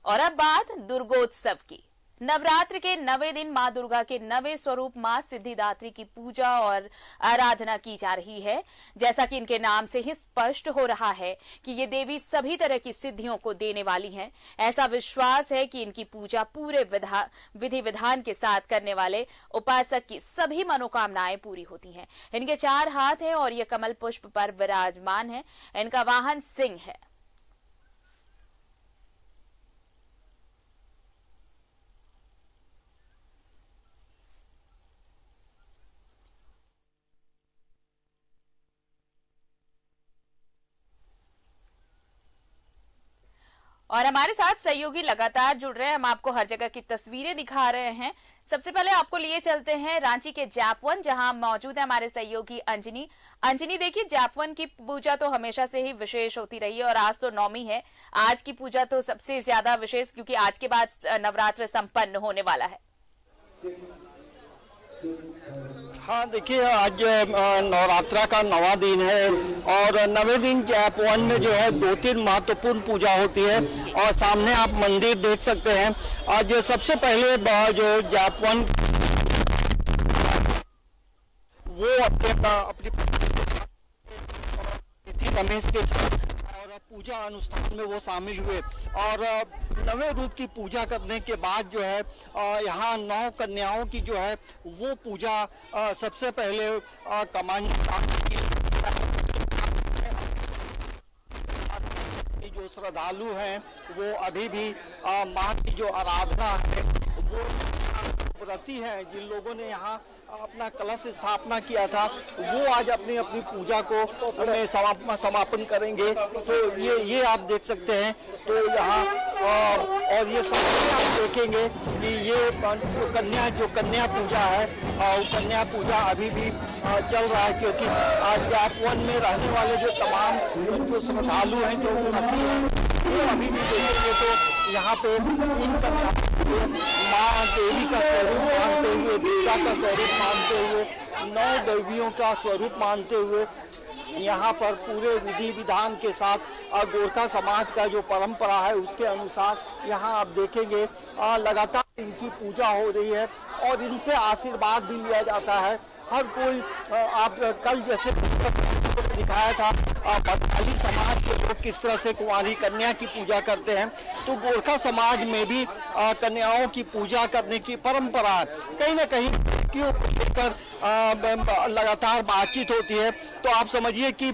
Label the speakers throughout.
Speaker 1: और अब बात दुर्गोत्सव की। नवरात्र के 9वें दिन मां दुर्गा के 9वें स्वरूप मां सिद्धिदात्री की पूजा और आराधना की जा रही है। जैसा कि इनके नाम से ही स्पष्ट हो रहा है कि ये देवी सभी तरह की सिद्धियों को देने वाली हैं। ऐसा विश्वास है कि इनकी पूजा पूरे विधि विधान के साथ करने वाले उपासक की सभी मनोकामनाएं पूरी होती हैं। इनके 4 हाथ हैं और ये कमल पुष्प पर विराजमान है। इनका वाहन सिंह है। और हमारे साथ सहयोगी लगातार जुड़ रहे हैं। हम आपको हर जगह की तस्वीरें दिखा रहे हैं। सबसे पहले आपको लिए चलते हैं रांची के जैप-1, जहां मौजूद है हमारे सहयोगी अंजनी। अंजनी, देखिए, जैप-1 की पूजा तो हमेशा से ही विशेष होती रही है और आज तो नौमी है। आज की पूजा तो सबसे ज्यादा विशेष, क्योंकि आज के बाद नवरात्र संपन्न होने वाला है।
Speaker 2: हाँ, देखिए, आज नवरात्रा का 9वां दिन है और 9वें दिन जैप-1 में जो है 2-3 महत्वपूर्ण पूजा होती है। और सामने आप मंदिर देख सकते हैं। आज सबसे पहले जो जैप-1 वो अपनी रमेश के साथ और पूजा अनुष्ठान में वो शामिल हुए और 9वें रूप की पूजा करने के बाद जो है यहाँ 9 कन्याओं की जो है वो पूजा सबसे पहले कमानी जो श्रद्धालु हैं वो अभी भी माँ की जो आराधना है वो व्रती है। जिन लोगों ने यहाँ अपना कलश स्थापना किया था वो आज अपनी अपनी पूजा को समापन करेंगे। तो ये आप देख सकते हैं। तो यहाँ और ये सब आप देखेंगे कि ये जो कन्या पूजा है कन्या पूजा अभी भी चल रहा है, क्योंकि आज जैप-1 में रहने वाले जो तमाम जो श्रद्धालु हैं, जो व्रती हैं, वो अभी भी देखेंगे तो यहाँ पे इन कन्या माँ देवी का स्वरूप मानते हुए, दुर्गा का स्वरूप मानते हुए, 9 देवियों का स्वरूप मानते हुए यहाँ पर पूरे विधि विधान के साथ गोरखा समाज का जो परंपरा है उसके अनुसार यहाँ आप देखेंगे लगातार इनकी पूजा हो रही है और इनसे आशीर्वाद भी लिया जाता है। हर कोई आप कल जैसे दिखाया था बंगाली समाज के लोग किस तरह से कुंवारी कन्या की पूजा करते हैं, तो गोरखा समाज में भी कन्याओं की पूजा करने की परंपरा है। कहीं ना कहीं बेटियों को लेकर लगातार बातचीत होती है। तो आप समझिए कि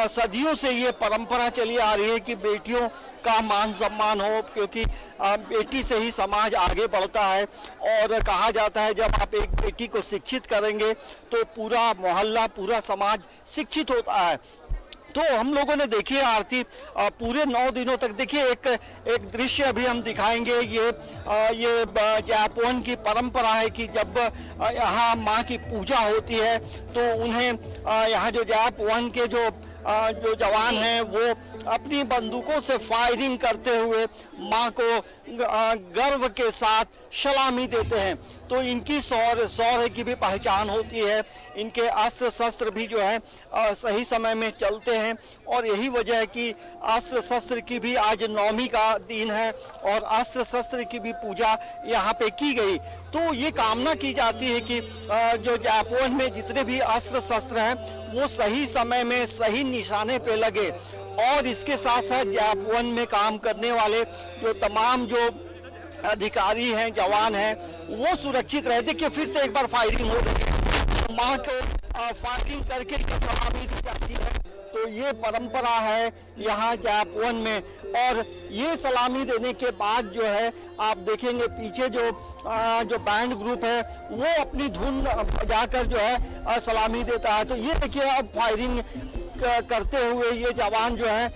Speaker 2: सदियों से ये परंपरा चली आ रही है कि बेटियों का मान सम्मान हो, क्योंकि बेटी से ही समाज आगे बढ़ता है। और कहा जाता है जब आप एक बेटी को शिक्षित करेंगे तो पूरा मोहल्ला, पूरा समाज शिक्षित होता है। तो हम लोगों ने देखिए आरती पूरे 9 दिनों तक, देखिए एक दृश्य अभी हम दिखाएंगे। ये जैप-1 की परंपरा है कि जब यहाँ माँ की पूजा होती है तो उन्हें यहाँ जो जैप-1 के जो जवान हैं वो अपनी बंदूकों से फायरिंग करते हुए माँ को गर्व के साथ सलामी देते हैं। तो इनकी शौर्य की भी पहचान होती है। इनके अस्त्र शस्त्र भी जो है सही समय में चलते हैं और यही वजह है कि अस्त्र शस्त्र की भी आज 9वीं का दिन है और अस्त्र शस्त्र की भी पूजा यहाँ पे की गई। तो ये कामना की जाती है कि जो जैप-1 में जितने भी अस्त्र शस्त्र हैं वो सही समय में सही निशाने पे लगे और इसके साथ साथ जैप-1 में काम करने वाले जो तमाम जो अधिकारी हैं, जवान हैं, वो सुरक्षित रहे। देखिए फिर से एक बार फायरिंग हो रही है, माँ को फायरिंग करके सलामी दी जाती है। तो ये परंपरा है यहाँ जैप-1 में। और ये सलामी देने के बाद जो है आप देखेंगे पीछे जो बैंड ग्रुप है वो अपनी धुन बजाकर जो है सलामी देता है। तो ये देखिए अब फायरिंग करते हुए ये जवान जो है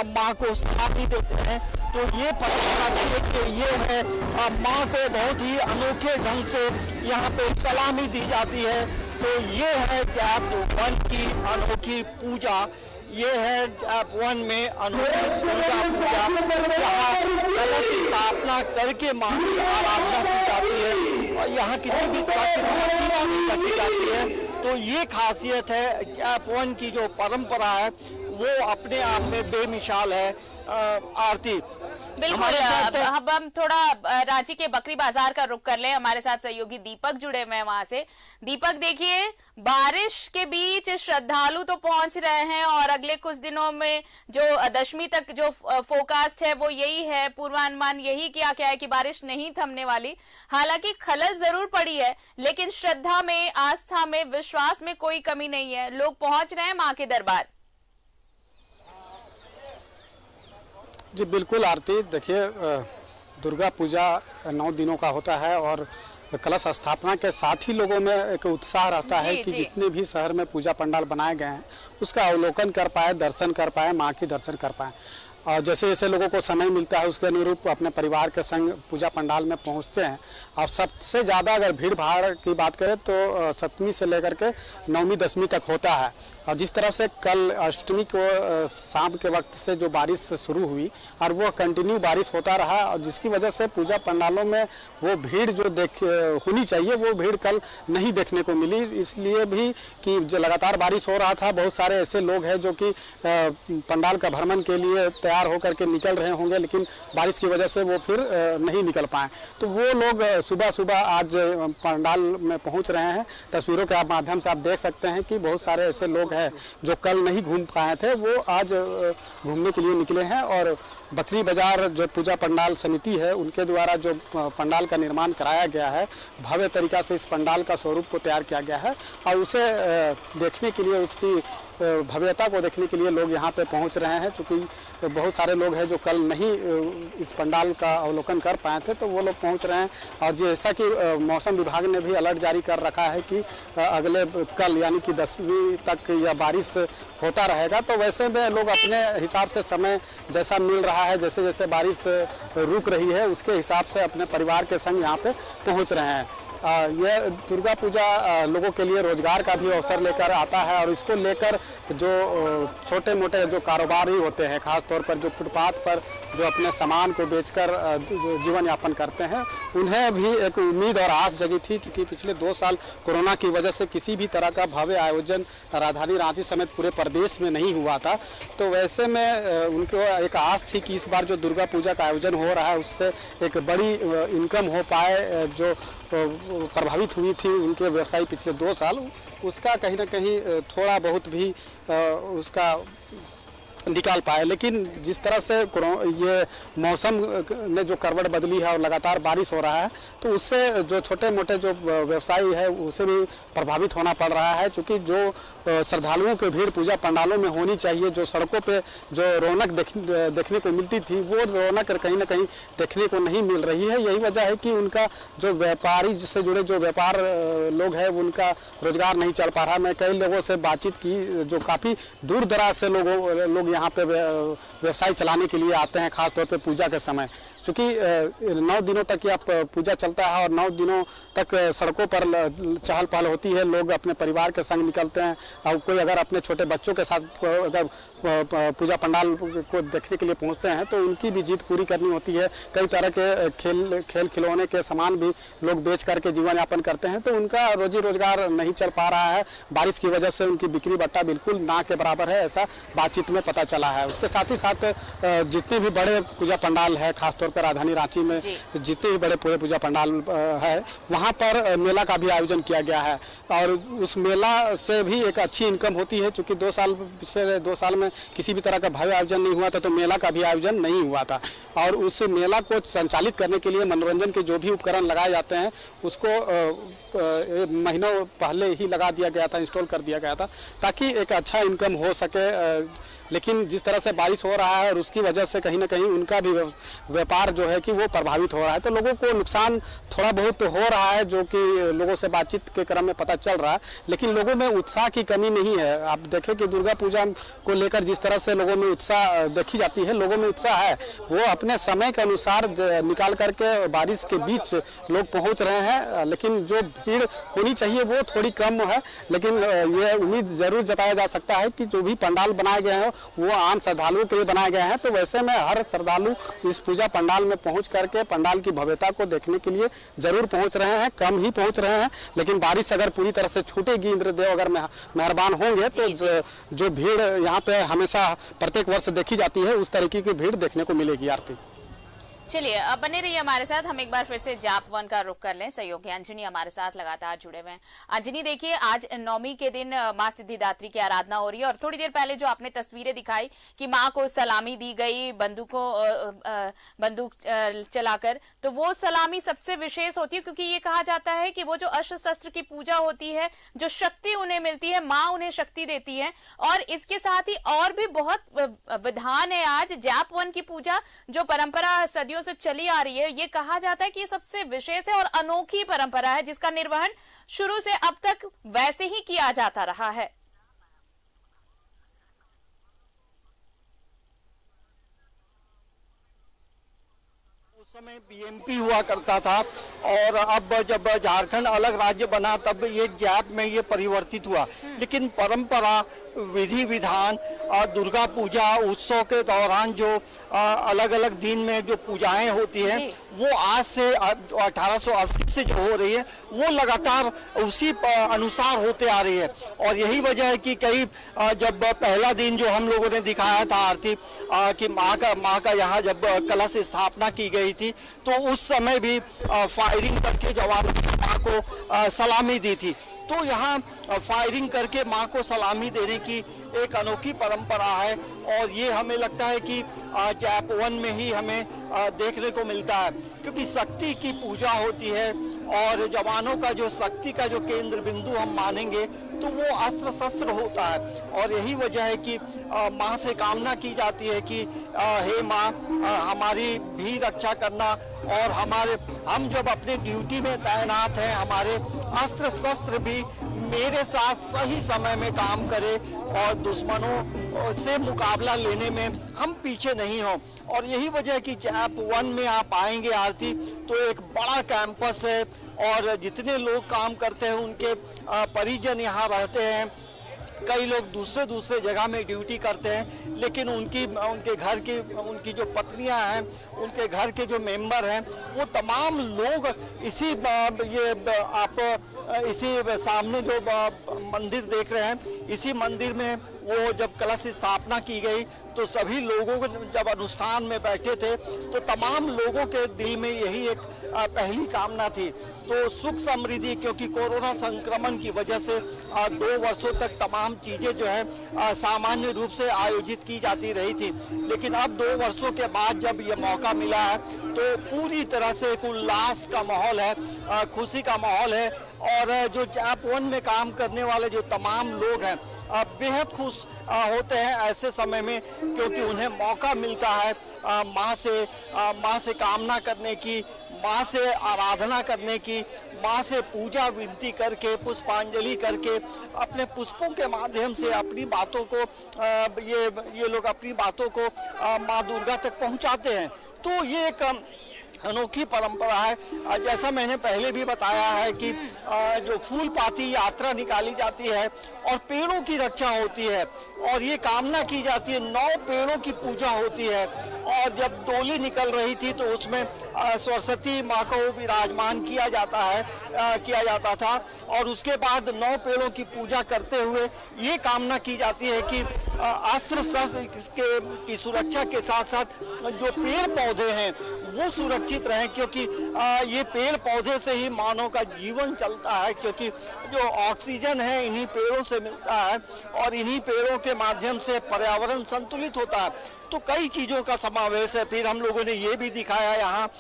Speaker 2: माँ को सलामी देते हैं। तो ये परंपरा ये है माँ को बहुत ही अनोखे ढंग से यहाँ पे सलामी दी जाती है। तो ये है जैप-1 की अनोखी पूजा। ये है जैप-1 में अनोखी पूजा यहाँ कलश स्थापना करके माँ की आराधना की जाती है और यहाँ किसी भी तरह की प्रतिमा नहीं रखी जाती है। तो ये खासियत है जैप-1 की जो परंपरा है वो अपने आप में बेमिसाल है। आरती
Speaker 1: बिल्कुल। अब हम थोड़ा रांची के बकरी बाजार का रुख कर ले। हमारे साथ सहयोगी दीपक जुड़े हुए हैं वहां से। दीपक, देखिए, बारिश के बीच श्रद्धालु तो पहुंच रहे हैं और अगले कुछ दिनों में जो दशमी तक जो फोरकास्ट है वो यही है, पूर्वानुमान यही क्या क्या है कि बारिश नहीं थमने वाली। हालांकि खलल जरूर पड़ी है, लेकिन श्रद्धा में, आस्था में, विश्वास में कोई कमी नहीं है। लोग पहुंच रहे हैं मां के दरबार।
Speaker 3: जी बिल्कुल आरती, देखिए दुर्गा पूजा 9 दिनों का होता है और कलश स्थापना के साथ ही लोगों में एक उत्साह रहता है कि जितने भी शहर में पूजा पंडाल बनाए गए हैं उसका अवलोकन कर पाए, दर्शन कर पाए, माँ की दर्शन कर पाए। और जैसे जैसे लोगों को समय मिलता है उसके अनुरूप अपने परिवार के संग पूजा पंडाल में पहुंचते हैं। और सबसे ज़्यादा अगर भीड़ भाड़ की बात करें तो सप्तमी से लेकर के नवमी दशमी तक होता है। और जिस तरह से कल अष्टमी को शाम के वक्त से जो बारिश शुरू हुई और वो कंटिन्यू बारिश होता रहा और जिसकी वजह से पूजा पंडालों में वो भीड़ जो होनी चाहिए वो भीड़ कल नहीं देखने को मिली। इसलिए भी कि जो लगातार बारिश हो रहा था, बहुत सारे ऐसे लोग हैं जो कि पंडाल का भ्रमण के लिए तैयार होकर के निकल रहे होंगे, लेकिन बारिश की वजह से वो फिर नहीं निकल पाए। तो वो लोग सुबह सुबह आज पंडाल में पहुंच रहे हैं। तस्वीरों के माध्यम से आप देख सकते हैं कि बहुत सारे ऐसे लोग हैं जो कल नहीं घूम पाए थे, वो आज घूमने के लिए निकले हैं। और बकरी बाजार जो पूजा पंडाल समिति है उनके द्वारा जो पंडाल का निर्माण कराया गया है, भव्य तरीका से इस पंडाल का स्वरूप को तैयार किया गया है और उसे देखने के लिए, उसकी भव्यता को देखने के लिए लोग यहाँ पे पहुँच रहे हैं। क्योंकि बहुत सारे लोग हैं जो कल नहीं इस पंडाल का अवलोकन कर पाए थे, तो वो लोग पहुँच रहे हैं। और जैसा कि मौसम विभाग ने भी अलर्ट जारी कर रखा है कि अगले कल यानी कि 10वीं तक यह बारिश होता रहेगा। तो वैसे में लोग अपने हिसाब से समय जैसा मिल रहा है, जैसे जैसे बारिश रुक रही है उसके हिसाब से अपने परिवार के संग यहाँ पे पहुँच रहे हैं। यह दुर्गा पूजा लोगों के लिए रोजगार का भी अवसर लेकर आता है और इसको लेकर जो छोटे मोटे जो कारोबारी होते हैं, खास तौर पर जो फुटपाथ पर जो अपने सामान को बेचकर जीवन यापन करते हैं, उन्हें भी एक उम्मीद और आस जगी थी। क्योंकि पिछले 2 साल कोरोना की वजह से किसी भी तरह का भव्य आयोजन राजधानी रांची समेत पूरे प्रदेश में नहीं हुआ था। तो वैसे में उनको एक आस थी कि इस बार जो दुर्गा पूजा का आयोजन हो रहा है उससे एक बड़ी इनकम हो पाए। जो प्रभावित हुई थी उनके व्यवसाय पिछले 2 साल, उसका कहीं ना कहीं थोड़ा बहुत भी उसका निकाल पाए। लेकिन जिस तरह से ये मौसम ने जो करवट बदली है और लगातार बारिश हो रहा है, तो उससे जो छोटे मोटे जो व्यवसायी है उसे भी प्रभावित होना पड़ रहा है। क्योंकि जो श्रद्धालुओं की भीड़ पूजा पंडालों में होनी चाहिए, जो सड़कों पे जो रौनक देखने को मिलती थी, वो रौनक कहीं ना कहीं देखने को नहीं मिल रही है। यही वजह है कि उनका जो व्यापारी से जुड़े जो व्यापार लोग हैं उनका रोजगार नहीं चल पा रहा। मैं कई लोगों से बातचीत की जो काफ़ी दूर दराज से लोग यहाँ पे व्यवसाय चलाने के लिए आते हैं, खास तौर पे पूजा के समय। क्योंकि 9 दिनों तक यह पूजा चलता है और 9 दिनों तक सड़कों पर चहल पहल होती है, लोग अपने परिवार के संग निकलते हैं। और कोई अगर अपने छोटे बच्चों के साथ अगर पूजा पंडाल को देखने के लिए पहुंचते हैं तो उनकी भी जीत पूरी करनी होती है। कई तरह के खेल खिलौने के सामान भी लोग बेच करके जीवन यापन करते हैं, तो उनका रोजी रोजगार नहीं चल पा रहा है। बारिश की वजह से उनकी बिक्री बट्टा बिल्कुल ना के बराबर है, ऐसा बातचीत में पता चला है। उसके साथ ही साथ जितने भी बड़े पूजा पंडाल है, खासतौर पर राजधानी रांची में जितने भी बड़े पूजा पंडाल है, वहाँ पर मेला का भी आयोजन किया गया है। और उस मेला से भी एक अच्छी इनकम होती है। चूँकि पिछले 2 साल में किसी भी तरह का भव्य आयोजन नहीं हुआ था, तो मेला का भी आयोजन नहीं हुआ था। और उस मेला को संचालित करने के लिए मनोरंजन के जो भी उपकरण लगाए जाते हैं उसको महीनों पहले ही लगा दिया गया था, इंस्टॉल कर दिया गया था, ताकि एक अच्छा इनकम हो सके। लेकिन जिस तरह से बारिश हो रहा है और उसकी वजह से कहीं ना कहीं उनका भी व्यापार जो है कि वो प्रभावित हो रहा है। तो लोगों को नुकसान थोड़ा बहुत हो रहा है, जो कि लोगों से बातचीत के क्रम में पता चल रहा है। लेकिन लोगों में उत्साह की कमी नहीं है। आप देखें कि दुर्गा पूजा को लेकर जिस तरह से लोगों में उत्साह देखी जाती है, लोगों में उत्साह है। वो अपने समय के अनुसार निकाल करके बारिश के बीच लोग पहुँच रहे हैं। लेकिन जो भीड़ होनी चाहिए वो थोड़ी कम है। लेकिन ये उम्मीद जरूर जताया जा सकता है कि जो भी पंडाल बनाए गए हैं वो आम श्रद्धालुओं के लिए बनाए गए हैं। तो वैसे में हर श्रद्धालु इस पूजा पंडाल में पहुंच करके पंडाल की भव्यता को देखने के लिए जरूर पहुंच रहे हैं। कम ही पहुंच रहे हैं, लेकिन बारिश अगर पूरी तरह से छूटेगी, इंद्रदेव अगर मेहरबान होंगे, तो जो भीड़ यहाँ पे हमेशा प्रत्येक वर्ष देखी जाती है उस तरीके की भीड़ देखने को मिलेगी। आरती।
Speaker 1: चलिए अब बने रहिए हमारे साथ। हम एक बार फिर से जाप 1 का रुख कर लें। सहयोगी अंजनी हमारे साथ लगातार जुड़े हुए हैं। अंजनी देखिए, आज नवमी के दिन माँ सिद्धिदात्री की आराधना हो रही है और थोड़ी देर पहले जो आपने तस्वीरें दिखाई कि माँ को सलामी दी गई बंदूक चलाकर, तो वो सलामी सबसे विशेष होती है क्योंकि ये कहा जाता है कि वो जो अस्त्र शस्त्र की पूजा होती है, जो शक्ति उन्हें मिलती है, माँ उन्हें शक्ति देती है। और इसके साथ ही और भी बहुत विधान है। आज जाप 1 की पूजा जो परंपरा सदियों से चली आ रही है, ये कहा जाता है कि ये सबसे विशेष है और अनोखी परंपरा है जिसका निर्वहन शुरू से अब तक वैसे ही किया जाता रहा है।
Speaker 2: उस समय बीएमपी हुआ करता था और अब जब झारखंड अलग राज्य बना तब ये जाप में ये परिवर्तित हुआ। लेकिन परंपरा, विधि विधान, दुर्गा पूजा उत्सव के दौरान जो अलग अलग दिन में जो पूजाएं होती हैं, वो आज से 1880 से जो हो रही है वो लगातार उसी अनुसार होते आ रही है। और यही वजह है कि कई जब पहला दिन जो हम लोगों ने दिखाया था आरती कि माँ का यहाँ जब कलश स्थापना की गई थी, तो उस समय भी फायरिंग करके जवानों ने माँ को सलामी दी थी। तो यहाँ फायरिंग करके माँ को सलामी देने की एक अनोखी परंपरा है और ये हमें लगता है कि जाप 1 में ही हमें देखने को मिलता है, क्योंकि शक्ति की पूजा होती है और जवानों का जो शक्ति का जो केंद्र बिंदु हम मानेंगे तो वो अस्त्र शस्त्र होता है। और यही वजह है कि माँ से कामना की जाती है कि हे माँ, हमारी भी रक्षा करना और हम जब अपने ड्यूटी में तैनात हैं, हमारे अस्त्र शस्त्र भी मेरे साथ सही समय में काम करे और दुश्मनों से मुकाबला लेने में हम पीछे नहीं हों। और यही वजह है कि जाप 1 में आप आएंगे आरती तो एक बड़ा कैंपस है और जितने लोग काम करते हैं उनके परिजन यहाँ रहते हैं। कई लोग दूसरे जगह में ड्यूटी करते हैं, लेकिन उनके घर की उनकी जो पत्नियां हैं, उनके घर के जो मेंबर हैं, वो तमाम लोग इसी सामने जो मंदिर देख रहे हैं, इसी मंदिर में वो जब कलश स्थापना की गई तो सभी लोगों को जब अनुष्ठान में बैठे थे तो तमाम लोगों के दिल में यही एक पहली कामना थी, तो सुख समृद्धि, क्योंकि कोरोना संक्रमण की वजह से 2 वर्षों तक तमाम चीजें जो है सामान्य रूप से आयोजित की जाती रही थी। लेकिन अब 2 वर्षों के बाद जब ये मौका मिला है तो पूरी तरह से एक उल्लास का माहौल है, खुशी का माहौल है। और जो जाप 1 में काम करने वाले जो तमाम लोग हैं बेहद खुश होते हैं ऐसे समय में, क्योंकि उन्हें मौका मिलता है माँ से कामना करने की, माँ से आराधना करने की, माँ से पूजा विनती करके, पुष्पांजलि करके, अपने पुष्पों के माध्यम से अपनी बातों को ये लोग अपनी बातों को माँ दुर्गा तक पहुँचाते हैं। तो ये एक अनोखी परंपरा है। जैसा मैंने पहले भी बताया है कि जो फूल पाती यात्रा निकाली जाती है और पेड़ों की रक्षा होती है और ये कामना की जाती है, 9 पेड़ों की पूजा होती है। और जब डोली निकल रही थी तो उसमें सरस्वती माँ को विराजमान किया जाता था और उसके बाद 9 पेड़ों की पूजा करते हुए ये कामना की जाती है कि अस्त्र शस्त्र की सुरक्षा के साथ साथ जो पेड़ पौधे हैं वो सुरक्षित रहें, क्योंकि ये पेड़ पौधे से ही मानव का जीवन चलता है, क्योंकि जो ऑक्सीजन है इन्हीं पेड़ों से मिलता है और इन्हीं पेड़ों के माध्यम से पर्यावरण संतुलित होता है। तो कई चीज़ों का समावेश है। फिर हम लोगों ने ये भी दिखाया यहाँ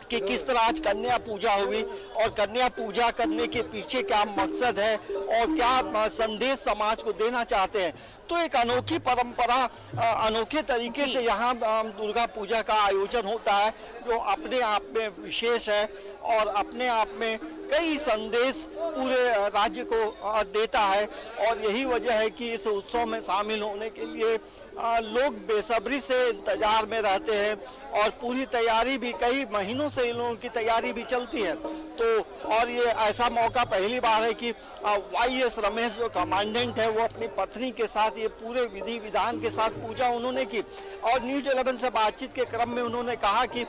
Speaker 2: कि किस तरह आज कन्या पूजा हुई और कन्या पूजा करने के पीछे क्या मकसद है और क्या संदेश समाज को देना चाहते हैं। तो एक अनोखी परंपरा, अनोखे तरीके से यहाँ दुर्गा पूजा का आयोजन होता है जो अपने आप में विशेष है और अपने आप में कई संदेश पूरे राज्य को देता है। और यही वजह है कि इस उत्सव में शामिल होने के लिए लोग बेसब्री से इंतजार में रहते हैं और पूरी तैयारी भी कई महीनों से इन लोगों की तैयारी भी चलती है। तो और ये ऐसा मौका पहली बार है कि YS रमेश जो कमांडेंट है वो अपनी पत्नी के साथ ये पूरे विधि विधान के साथ पूजा उन्होंने की। और न्यूज़ 11 से बातचीत के क्रम में उन्होंने कहा कि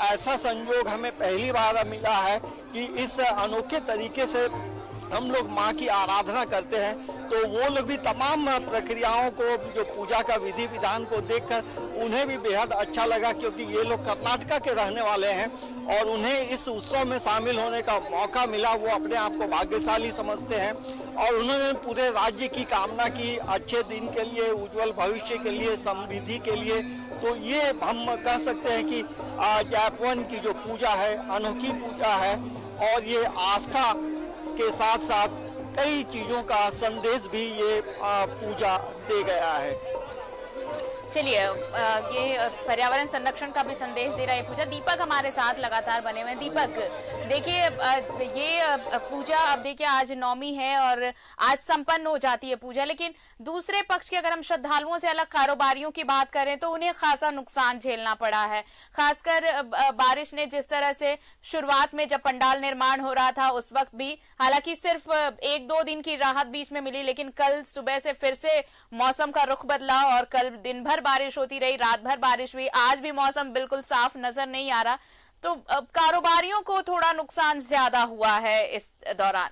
Speaker 2: ऐसा संयोग हमें पहली बार मिला है कि इस अनोखे तरीके से हम लोग माँ की आराधना करते हैं। तो वो लोग भी तमाम प्रक्रियाओं को, जो पूजा का विधि विधान को देखकर उन्हें भी बेहद अच्छा लगा, क्योंकि ये लोग कर्नाटका के रहने वाले हैं और उन्हें इस उत्सव में शामिल होने का मौका मिला। वो अपने आप को भाग्यशाली समझते हैं और उन्होंने पूरे राज्य की कामना की, अच्छे दिन के लिए, उज्जवल भविष्य के लिए, समृद्धि के लिए। तो ये हम कह सकते हैं कि जैपवन की जो पूजा है अनोखी पूजा है और ये आस्था के साथ साथ कई चीजों का संदेश भी ये पूजा दे गया है।
Speaker 1: चलिए, ये पर्यावरण संरक्षण का भी संदेश दे रहा है पूजा। दीपक हमारे साथ लगातार बने हुए हैं। दीपक, देखिए ये पूजा, अब देखिए आज नवमी है और आज संपन्न हो जाती है पूजा, लेकिन दूसरे पक्ष के अगर हम श्रद्धालुओं से अलग कारोबारियों की बात करें तो उन्हें खासा नुकसान झेलना पड़ा है। खासकर बारिश ने जिस तरह से शुरुआत में जब पंडाल निर्माण हो रहा था उस वक्त भी, हालांकि सिर्फ 1-2 दिन की राहत बीच में मिली, लेकिन कल सुबह से फिर से मौसम का रुख बदला और कल दिन भर बारिश होती रही, रात भर बारिश हुई, आज भी मौसम बिल्कुल साफ नजर नहीं आ रहा, तो कारोबारियों को थोड़ा नुकसान ज्यादा हुआ है इस दौरान।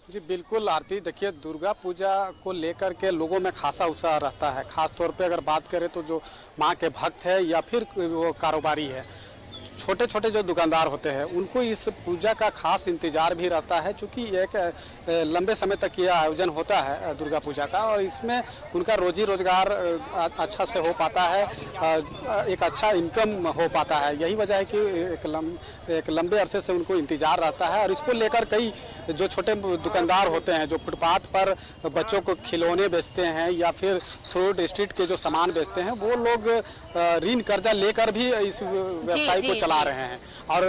Speaker 3: जी बिल्कुल आरती, देखिए दुर्गा पूजा को लेकर के लोगों में खासा उत्साह रहता है। खास तौर पे अगर बात करें तो जो माँ के भक्त है या फिर वो कारोबारी है, छोटे छोटे जो दुकानदार होते हैं, उनको इस पूजा का खास इंतजार भी रहता है, क्योंकि एक लंबे समय तक यह आयोजन होता है दुर्गा पूजा का और इसमें उनका रोजी रोजगार अच्छा से हो पाता है, एक अच्छा इनकम हो पाता है। यही वजह है कि एक लंबे अरसे से उनको इंतजार रहता है और इसको लेकर कई जो छोटे दुकानदार होते हैं जो फुटपाथ पर बच्चों को खिलौने बेचते हैं या फिर फ्रूट स्ट्रीट के जो सामान बेचते हैं, वो लोग ऋण कर्जा लेकर भी इस व्यवसाय को चला रहे हैं। और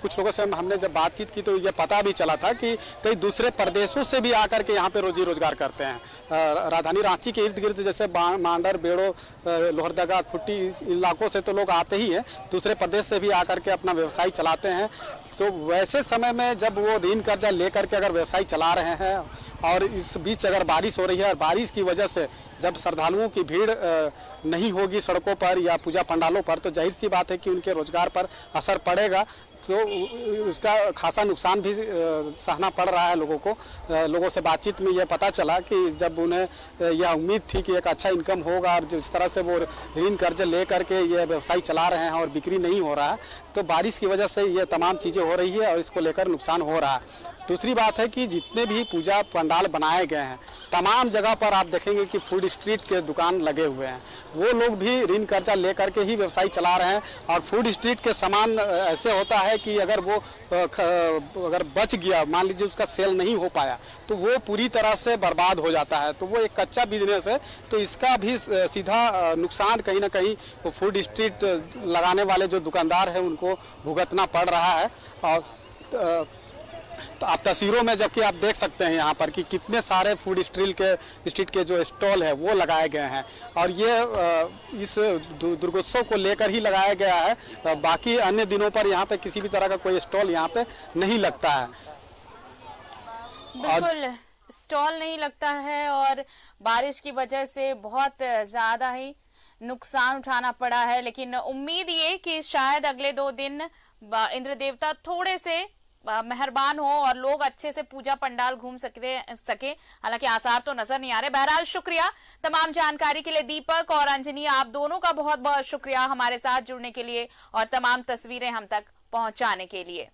Speaker 3: कुछ लोगों से हमने जब बातचीत की तो ये पता भी चला था कि कई दूसरे प्रदेशों से भी आकर के यहाँ पे रोजी रोजगार करते हैं। राजधानी रांची के इर्द गिर्द जैसे मांडर, बेड़ो, लोहरदगा, खुट्टी, इस इलाकों से तो लोग आते ही हैं, दूसरे प्रदेश से भी आकर के अपना व्यवसाय चलाते हैं। तो वैसे समय में जब वो ऋण कर्जा लेकर के अगर व्यवसाय चला रहे हैं और इस बीच अगर बारिश हो रही है और बारिश की वजह से जब श्रद्धालुओं की भीड़ नहीं होगी सड़कों पर या पूजा पंडालों पर, तो जाहिर सी बात है कि उनके रोजगार पर असर पड़ेगा। तो उसका खासा नुकसान भी सहना पड़ रहा है लोगों को। लोगों से बातचीत में यह पता चला कि जब उन्हें यह उम्मीद थी कि एक अच्छा इनकम होगा और जिस तरह से वो ऋण कर्ज ले करके ये व्यवसाय चला रहे हैं और बिक्री नहीं हो रहा है, तो बारिश की वजह से ये तमाम चीज़ें हो रही है और इसको लेकर नुकसान हो रहा है। दूसरी बात है कि जितने भी पूजा पंडाल बनाए गए हैं तमाम जगह पर आप देखेंगे कि फूड स्ट्रीट के दुकान लगे हुए हैं, वो लोग भी ऋण कर्जा लेकर के ही व्यवसाय चला रहे हैं। और फूड स्ट्रीट के सामान ऐसे होता है कि अगर वो अगर बच गया, मान लीजिए उसका सेल नहीं हो पाया, तो वो पूरी तरह से बर्बाद हो जाता है। तो वो एक कच्चा बिजनेस है, तो इसका भी सीधा नुकसान कहीं ना कहीं वो फूड स्ट्रीट लगाने वाले जो दुकानदार हैं उनको भुगतना पड़ रहा है। और तो आप तस्वीरों में जबकि आप देख सकते हैं यहाँ पर कि कितने सारे फूड स्ट्रीट के जो स्टॉल है वो लगाए गए हैं और ये इस दुर्गोत्सव को लेकर ही लगाया गया है। बाकी अन्य दिनों पर यहाँ पे किसी भी तरह का कोई स्टॉल यहाँ पे नहीं लगता है।
Speaker 1: बिल्कुल स्टॉल नहीं लगता है और बारिश की वजह से बहुत ज्यादा ही नुकसान उठाना पड़ा है। लेकिन उम्मीद ये कि शायद अगले 2 दिन इंद्र देवता थोड़े से मेहरबान हो और लोग अच्छे से पूजा पंडाल घूम सके। हालांकि आसार तो नजर नहीं आ रहे। बहरहाल शुक्रिया तमाम जानकारी के लिए दीपक और अंजनी, आप दोनों का बहुत बहुत शुक्रिया हमारे साथ जुड़ने के लिए और तमाम तस्वीरें हम तक पहुंचाने के लिए।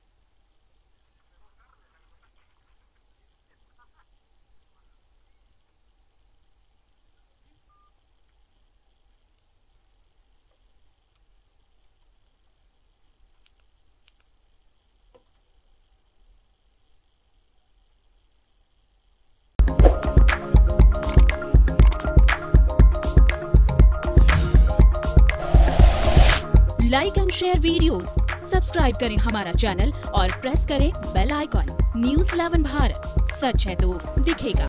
Speaker 4: Like and share videos, subscribe करें हमारा चैनल और प्रेस करें बेल आइकॉन। News 11 भारत, सच है तो दिखेगा।